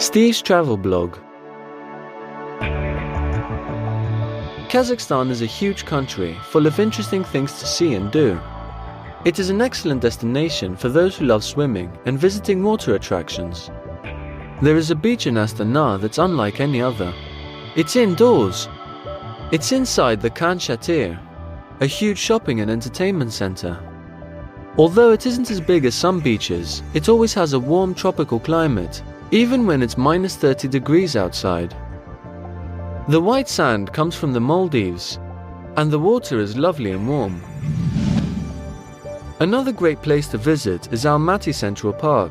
Steve's travel blog. Kazakhstan is a huge country full of interesting things to see and do. It is an excellent destination for those who love swimming and visiting water attractions. There is a beach in Astana that's unlike any other. It's indoors. It's inside the Khan Shatir, a huge shopping and entertainment center. Although it isn't as big as some beaches, it always has a warm tropical climate, even when it's minus 30 degrees outside. The white sand comes from the Maldives, and the water is lovely and warm. Another great place to visit is Almaty Central Park.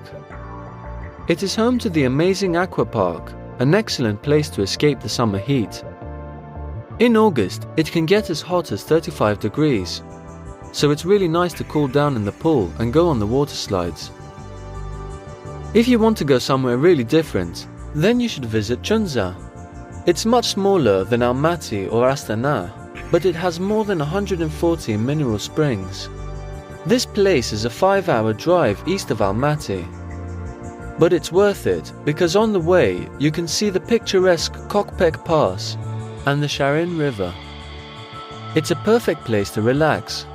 It is home to the amazing Aqua Park, an excellent place to escape the summer heat. In August, it can get as hot as 35 degrees, so it's really nice to cool down in the pool and go on the water slides. If you want to go somewhere really different, then you should visit Chunza. It's much smaller than Almaty or Astana, but it has more than 140 mineral springs. This place is a 5-hour drive east of Almaty. But it's worth it because on the way you can see the picturesque Kokpek Pass and the Sharin River. It's a perfect place to relax,